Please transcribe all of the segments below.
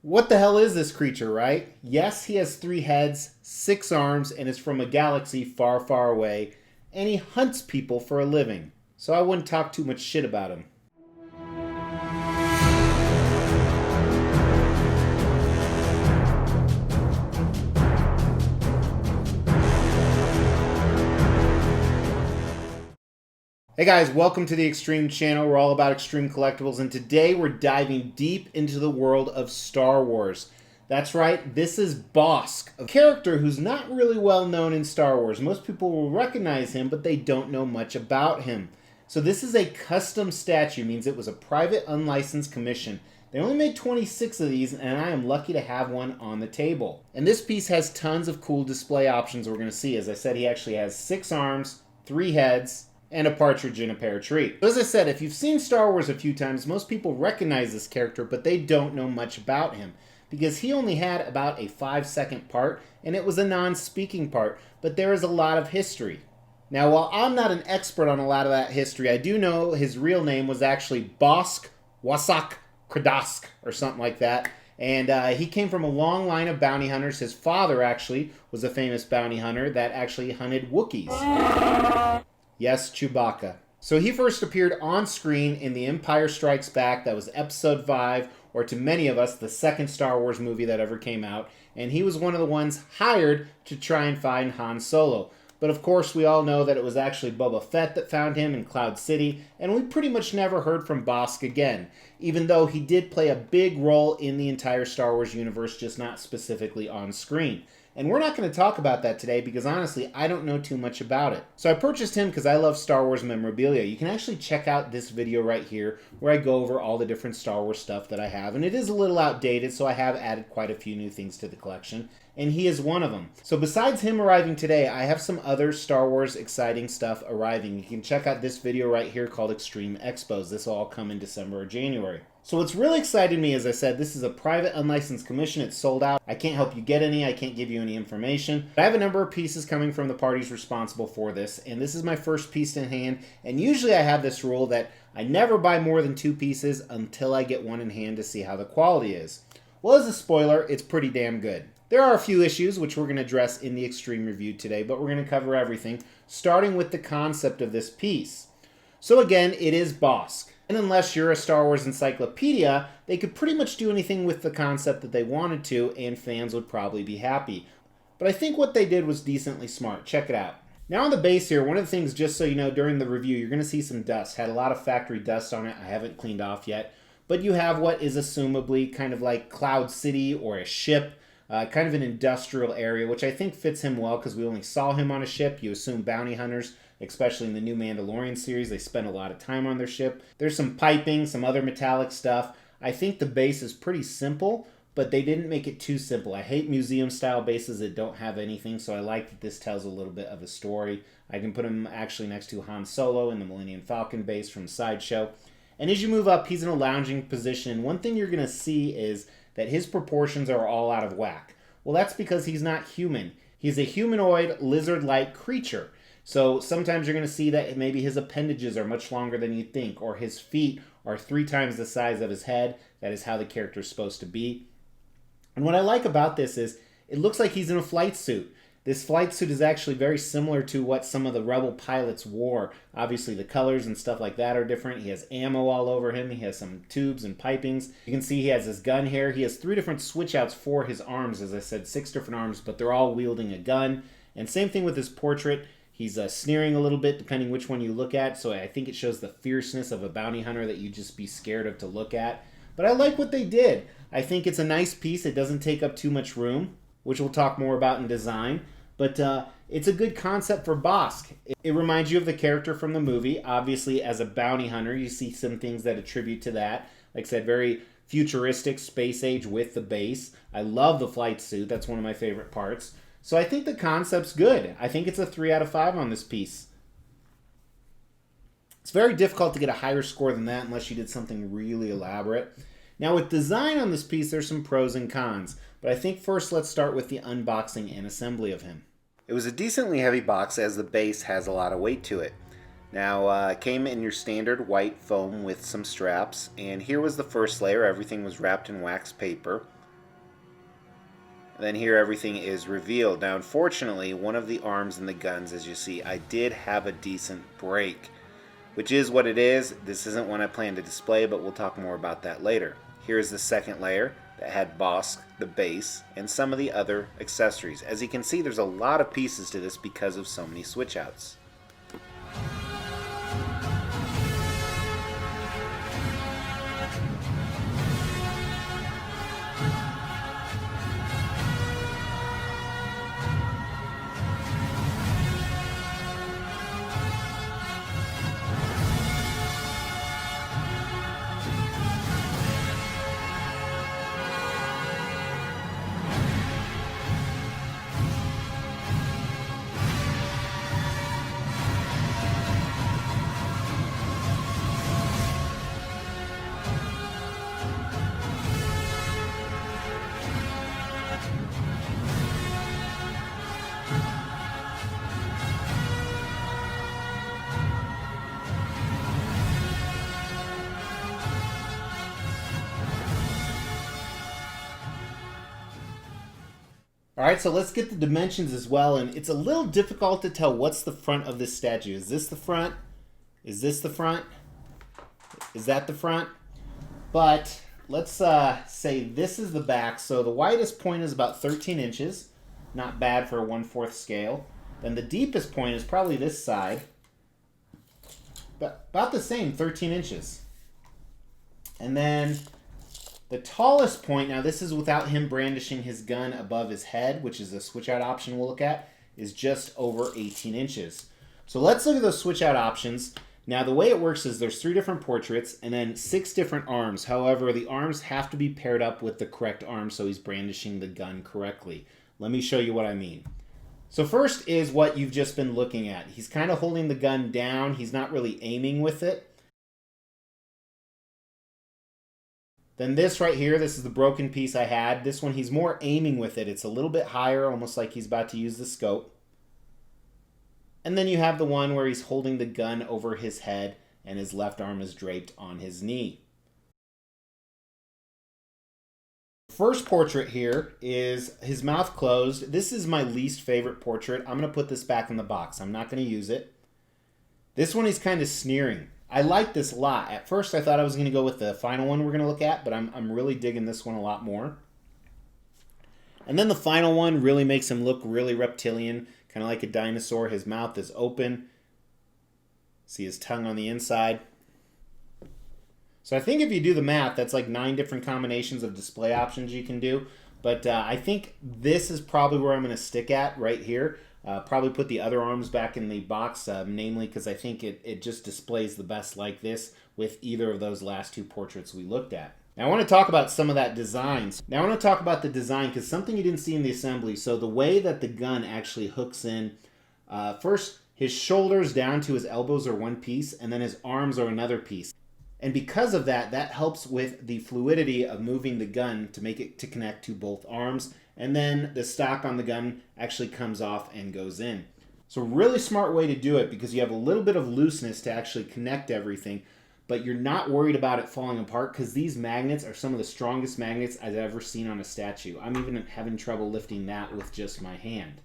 What the hell is this creature, right? Yes, he has 3 heads, 6 arms, and is from a galaxy far, far away, and he hunts people for a living. So I wouldn't talk too much shit about him. Hey guys, welcome to the Extreme channel. We're all about extreme collectibles, and today we're diving deep into the world of Star Wars. That's right, this is Bossk, a character who's not really well known in Star Wars. Most people will recognize him, but they don't know much about him. So this is a custom statue, means it was a private unlicensed commission. They only made 26 of these, and I am lucky to have one on the table. And this piece has tons of cool display options we're going to see. As I said, he actually has 6 arms, 3 heads, and a partridge in a pear tree. As I said, if you've seen Star Wars a few times, most people recognize this character, but they don't know much about him, because he only had about a 5-second part, and it was a non-speaking part, but there is a lot of history. Now, while I'm not an expert on a lot of that history, I do know his real name was actually Bossk Kradask, or something like that, and he came from a long line of bounty hunters. His father actually was a famous bounty hunter that actually hunted Wookiees. Yes, Chewbacca. So he first appeared on screen in The Empire Strikes Back. That was episode 5, or to many of us, the second Star Wars movie that ever came out. And he was one of the ones hired to try and find Han Solo. But of course, we all know that it was actually Boba Fett that found him in Cloud City, and we pretty much never heard from Bossk again, even though he did play a big role in the entire Star Wars universe, just not specifically on screen. And we're not going to talk about that today because honestly, I don't know too much about it. So I purchased him because I love Star Wars memorabilia. You can actually check out this video right here where I go over all the different Star Wars stuff that I have. And it is a little outdated, so I have added quite a few new things to the collection. And he is one of them. So besides him arriving today, I have some other Star Wars exciting stuff arriving. You can check out this video right here called Extreme Expos. This will all come in December or January. So what's really excited me, as I said, this is a private unlicensed commission. It's sold out. I can't help you get any. I can't give you any information. But I have a number of pieces coming from the parties responsible for this, and this is my first piece in hand. And usually I have this rule that I never buy more than 2 pieces until I get one in hand to see how the quality is. Well, as a spoiler, it's pretty damn good. There are a few issues which we're going to address in the Extreme Review today, but we're going to cover everything, starting with the concept of this piece. So again, it is Bossk. And unless you're a Star Wars encyclopedia, they could pretty much do anything with the concept that they wanted to, and fans would probably be happy. But I think what they did was decently smart. Check it out. Now on the base here, one of the things, just so you know, during the review, you're going to see some dust. Had a lot of factory dust on it. I haven't cleaned off yet. But you have what is assumably kind of like Cloud City or a ship, kind of an industrial area, which I think fits him well because we only saw him on a ship. You assume bounty hunters, especially in the new Mandalorian series, they spend a lot of time on their ship. There's some piping, some other metallic stuff. I think the base is pretty simple, but they didn't make it too simple. I hate museum-style bases that don't have anything, so I like that this tells a little bit of a story. I can put him actually next to Han Solo in the Millennium Falcon base from Sideshow. And as you move up, he's in a lounging position, and one thing you're going to see is that his proportions are all out of whack. Well, that's because he's not human. He's a humanoid, lizard-like creature. So sometimes you're going to see that maybe his appendages are much longer than you think, or his feet are 3 times the size of his head. That is how the character is supposed to be. And what I like about this is it looks like he's in a flight suit. This flight suit is actually very similar to what some of the Rebel pilots wore. Obviously the colors and stuff like that are different. He has ammo all over him. He has some tubes and pipings. You can see he has his gun here. He has 3 different switch outs for his arms. As I said, 6 different arms, but they're all wielding a gun. And same thing with his portrait. He's sneering a little bit depending which one you look at, so I think it shows the fierceness of a bounty hunter that you'd just be scared of to look at. But I like what they did. I think it's a nice piece. It doesn't take up too much room, which we'll talk more about in design. But it's a good concept for Bossk. It reminds you of the character from the movie. Obviously, as a bounty hunter, you see some things that attribute to that. Like I said, very futuristic space age with the base. I love the flight suit. That's one of my favorite parts. So I think the concept's good. I think it's a 3 out of 5 on this piece. It's very difficult to get a higher score than that unless you did something really elaborate. Now with design on this piece, there's some pros and cons. But I think first let's start with the unboxing and assembly of him. It was a decently heavy box as the base has a lot of weight to it. Now, it came in your standard white foam with some straps, and here was the first layer. Everything was wrapped in wax paper. And then here everything is revealed. Now unfortunately, one of the arms and the guns, as you see, I did have a decent break, which is what it is. This isn't one I plan to display, but we'll talk more about that later. Here's the second layer that had Bossk, the base, and some of the other accessories. As you can see, there's a lot of pieces to this because of so many switch outs. Alright, so let's get the dimensions as well, and it's a little difficult to tell what's the front of this statue. Is this the front? Is this the front? Is that the front? But let's say this is the back. So the widest point is about 13 inches. Not bad for a 1/4 scale. Then the deepest point is probably this side. But about the same, 13 inches. And then the tallest point, now this is without him brandishing his gun above his head, which is a switch out option we'll look at, is just over 18 inches. So let's look at those switch out options. Now the way it works is there's 3 different portraits and then 6 different arms. However, the arms have to be paired up with the correct arm so he's brandishing the gun correctly. Let me show you what I mean. So first is what you've just been looking at. He's kind of holding the gun down. He's not really aiming with it. Then this right here, this is the broken piece I had. This one, he's more aiming with it. It's a little bit higher, almost like he's about to use the scope. And then you have the one where he's holding the gun over his head and his left arm is draped on his knee. First portrait here is his mouth closed. This is my least favorite portrait. I'm going to put this back in the box. I'm not going to use it. This one he's kind of sneering. I like this a lot. At first I thought I was going to go with the final one we're going to look at, but I'm really digging this one a lot more. And then the final one really makes him look really reptilian, kind of like a dinosaur. His mouth is open. See his tongue on the inside. So I think if you do the math, that's like 9 different combinations of display options you can do. But I think this is probably where I'm going to stick at right here. Probably put the other arms back in the box, namely because I think it just displays the best like this with either of those last 2 portraits we looked at. Now I want to talk about some of that design. Now I want to talk about the design because something you didn't see in the assembly. So the way that the gun actually hooks in, first his shoulders down to his elbows are one piece and then his arms are another piece. And because of that, that helps with the fluidity of moving the gun to make it to connect to both arms. And then the stock on the gun actually comes off and goes in. So really smart way to do it because you have a little bit of looseness to actually connect everything, but you're not worried about it falling apart because these magnets are some of the strongest magnets I've ever seen on a statue. I'm even having trouble lifting that with just my hand.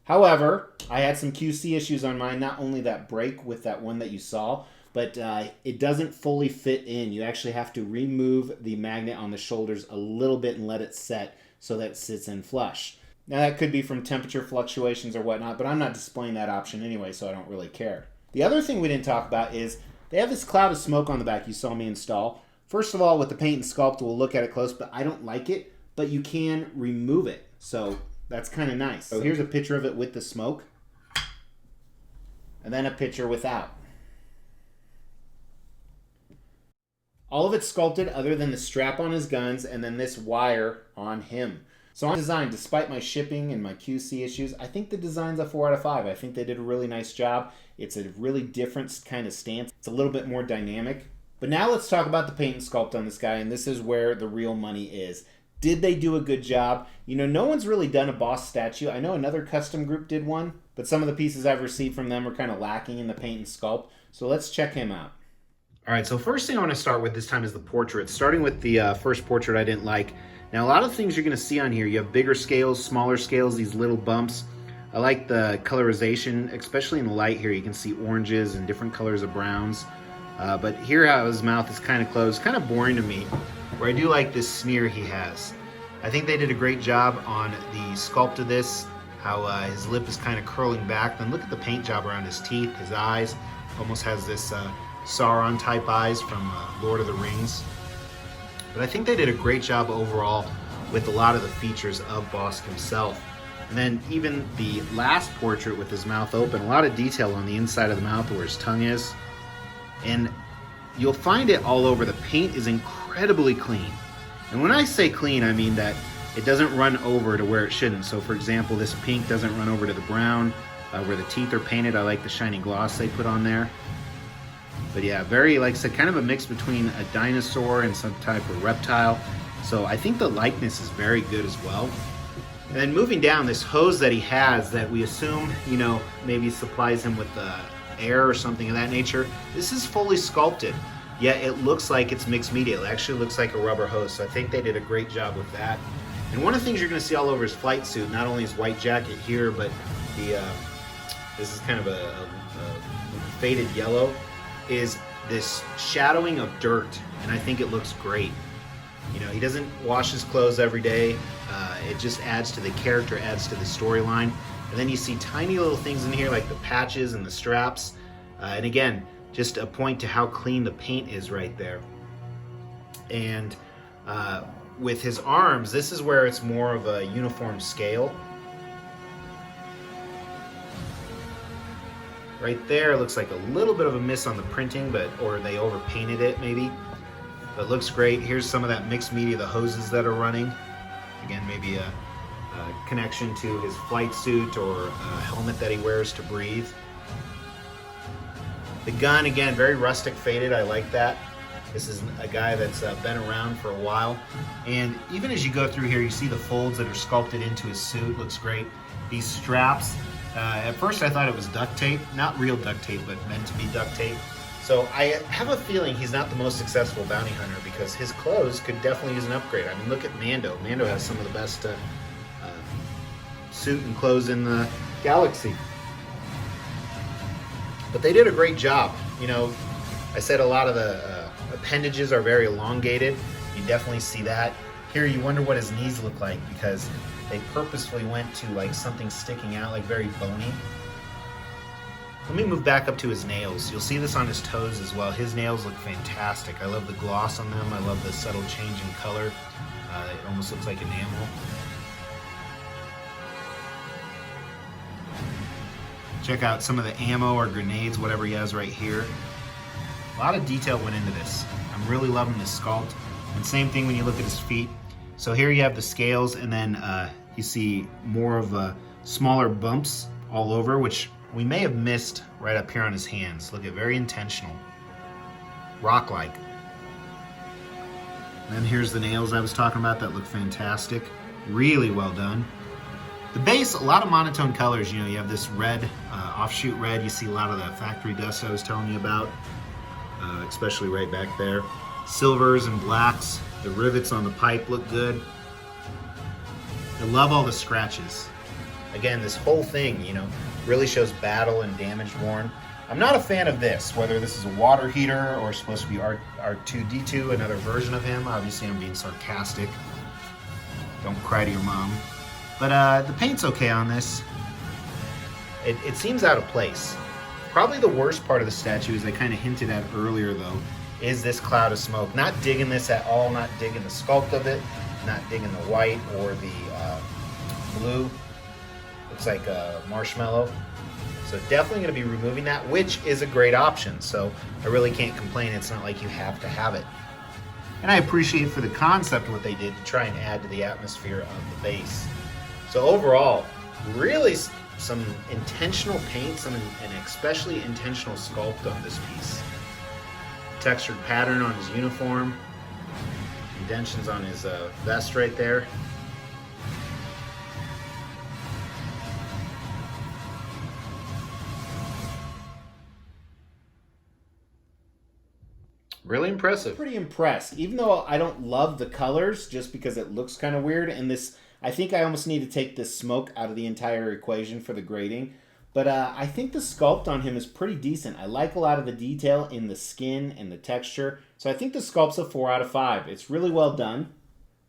However, I had some QC issues on mine, not only that break with that one that you saw, but it doesn't fully fit in. You actually have to remove the magnet on the shoulders a little bit and let it set so that it sits in flush. Now that could be from temperature fluctuations or whatnot, but I'm not displaying that option anyway, so I don't really care. The other thing we didn't talk about is they have this cloud of smoke on the back you saw me install. First of all, with the paint and sculpt, we'll look at it close, but I don't like it, but you can remove it. So that's kind of nice. So here's a picture of it with the smoke, and then a picture without. All of it's sculpted other than the strap on his guns and then this wire on him. So on design, despite my shipping and my QC issues, I think the design's a 4 out of 5. I think they did a really nice job. It's a really different kind of stance. It's a little bit more dynamic. But now let's talk about the paint and sculpt on this guy, and this is where the real money is. Did they do a good job? You know, no one's really done a Bossk statue. I know another custom group did one, but some of the pieces I've received from them are kind of lacking in the paint and sculpt. So let's check him out. All right, so first thing I want to start with this time is the portrait. Starting with the first portrait I didn't like. Now, a lot of things you're going to see on here, you have bigger scales, smaller scales, these little bumps. I like the colorization, especially in the light here. You can see oranges and different colors of browns. But here how his mouth is kind of closed, kind of boring to me, where I do like this sneer he has. I think they did a great job on the sculpt of this, how his lip is kind of curling back. Then look at the paint job around his teeth, his eyes. Almost has this Sauron type eyes from Lord of the Rings. But I think they did a great job overall with a lot of the features of Bossk himself. And then even the last portrait with his mouth open, a lot of detail on the inside of the mouth where his tongue is. And you'll find it all over. The paint is incredibly clean. And when I say clean, I mean that it doesn't run over to where it shouldn't. So for example, this pink doesn't run over to the brown where the teeth are painted. I like the shiny gloss they put on there. But yeah, very, like I said, kind of a mix between a dinosaur and some type of reptile. So I think the likeness is very good as well. And then moving down, this hose that he has that we assume, you know, maybe supplies him with air or something of that nature. This is fully sculpted, yet it looks like it's mixed media. It actually looks like a rubber hose. So I think they did a great job with that. And one of the things you're going to see all over his flight suit, not only his white jacket here, but this is kind of a faded yellow, is this shadowing of dirt, and I think it looks great. You know, he doesn't wash his clothes every day. It just adds to the character, adds to the storyline. And then you see tiny little things in here like the patches and the straps. And again, just a point to how clean the paint is right there. And with his arms, this is where it's more of a uniform scale. Right there, it looks like a little bit of a miss on the printing, or they overpainted it maybe. But it looks great. Here's some of that mixed media, the hoses that are running. Again, maybe a connection to his flight suit or a helmet that he wears to breathe. The gun, again, very rustic faded. I like that. This is a guy that's been around for a while. And even as you go through here, you see the folds that are sculpted into his suit. Looks great. These straps, at first I thought it was duct tape. Not real duct tape, but meant to be duct tape. So I have a feeling he's not the most successful bounty hunter because his clothes could definitely use an upgrade. I mean, look at Mando. Mando has some of the best suit and clothes in the galaxy. But they did a great job. You know, I said a lot of the appendages are very elongated. You definitely see that. Here you wonder what his knees look like because they purposefully went to like something sticking out, like very bony. Let me move back up to his nails. You'll see this on his toes as well. His nails look fantastic. I love the gloss on them. I love the subtle change in color. It almost looks like enamel. Check out some of the ammo or grenades, whatever he has right here. A lot of detail went into this. I'm really loving this sculpt. And same thing when you look at his feet. So here you have the scales, and then you see more of smaller bumps all over, which we may have missed right up here on his hands. Look at, very intentional. Rock-like. And then here's the nails I was talking about that look fantastic. Really well done. The base, a lot of monotone colors. You know, you have this red, offshoot red. You see a lot of that factory dust I was telling you about, especially right back there. Silvers and blacks. The rivets on the pipe look good. I love all the scratches. Again, this whole thing, you know, really shows battle and damage worn. I'm not a fan of this, whether this is a water heater or supposed to be R2-D2, another version of him. Obviously, I'm being sarcastic. Don't cry to your mom. But the paint's okay on this. It seems out of place. Probably the worst part of the statue, as I kind of hinted at earlier, though, is this cloud of smoke. Not digging this at all, not digging the sculpt of it, not digging the white or the blue. Looks like a marshmallow. So definitely going to be removing that, which is a great option. So I really can't complain. It's not like you have to have it. And I appreciate for the concept what they did to try and add to the atmosphere of the base. So overall, really some intentional paint, and especially intentional sculpt on this piece. Textured pattern on his uniform. Indentions on his vest right there. Really impressive. Pretty impressed. Even though I don't love the colors, just because it looks kind of weird, and this, I think I almost need to take this smoke out of the entire equation for the grading. But I think the sculpt on him is pretty decent. I like a lot of the detail in the skin and the texture. So I think the sculpt's a 4 out of 5. It's really well done.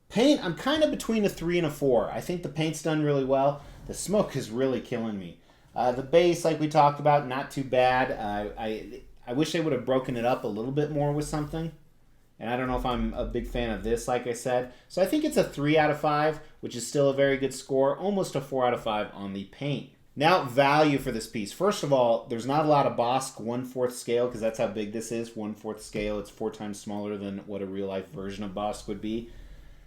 Paint, I'm kind of between a 3 and a 4. I think the paint's done really well. The smoke is really killing me. The base, like we talked about, not too bad. I wish they would have broken it up a little bit more with something. And I don't know if I'm a big fan of this, like I said. So I think it's a 3 out of 5, which is still a very good score. Almost a 4 out of 5 on the paint. Now, value for this piece. First of all, there's not a lot of Bossk 1/4 scale, because that's how big this is, 1/4 scale. It's 4 times smaller than what a real-life version of Bossk would be.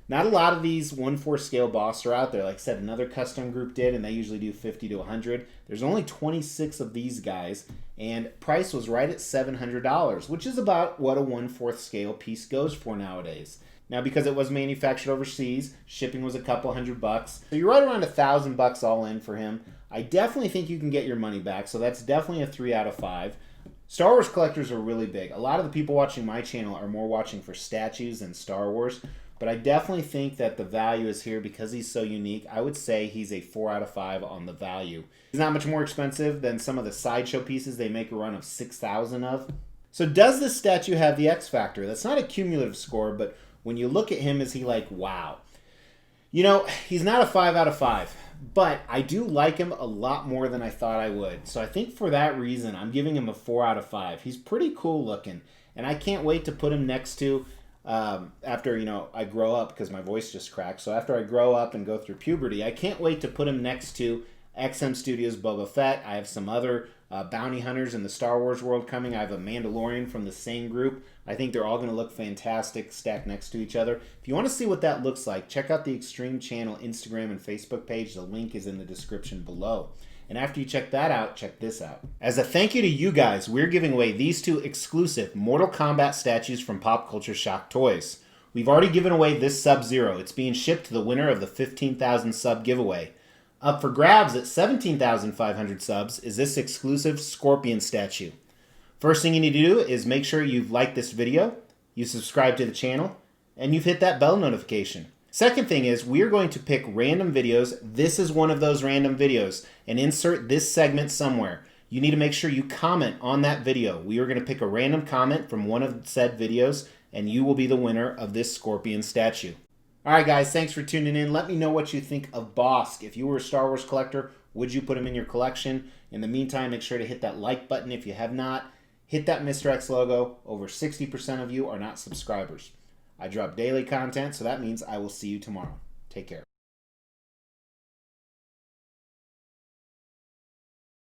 Not a lot of these 1/4 scale Bossk are out there. Like I said, another custom group did, and they usually do 50 to 100. There's only 26 of these guys, and price was right at $700, which is about what a 1/4 scale piece goes for nowadays. Now, because it was manufactured overseas, shipping was a couple $100. So you're right around $1,000 all in for him. I definitely think you can get your money back, so that's definitely a 3 out of 5. Star Wars collectors are really big. A lot of the people watching my channel are more watching for statues than Star Wars, but I definitely think that the value is here because he's so unique. I would say he's a 4 out of 5 on the value. He's not much more expensive than some of the sideshow pieces they make a run of 6,000 of. So does this statue have the X factor? That's not a cumulative score, but when you look at him, is he like, wow? You know, he's not a 5 out of 5, but I do like him a lot more than I thought I would. So I think for that reason, I'm giving him a 4 out of 5. He's pretty cool looking, and I can't wait to put him next to, after, you know, I grow up, because my voice just cracked. So after I grow up and go through puberty, I can't wait to put him next to XM Studios Boba Fett. I have some other bounty hunters in the Star Wars world coming. I have a Mandalorian from the same group. I think they're all going to look fantastic stacked next to each other. If you want to see what that looks like, check out the Extreme Channel Instagram and Facebook page. The link is in the description below. And after you check that out, check this out. As a thank you to you guys, we're giving away these 2 exclusive Mortal Kombat statues from Pop Culture Shock Toys. We've already given away this Sub-Zero. It's being shipped to the winner of the 15,000 sub giveaway. Up for grabs at 17,500 subs is this exclusive Scorpion statue. First thing you need to do is make sure you've liked this video, you subscribe to the channel, and you've hit that bell notification. Second thing is, we are going to pick random videos. This is one of those random videos, and insert this segment somewhere. You need to make sure you comment on that video. We are going to pick a random comment from one of said videos, and you will be the winner of this Scorpion statue. Alright guys, thanks for tuning in. Let me know what you think of Bossk. If you were a Star Wars collector, would you put him in your collection? In the meantime, make sure to hit that like button if you have not. Hit that Mr. X logo. Over 60% of you are not subscribers. I drop daily content, so that means I will see you tomorrow. Take care.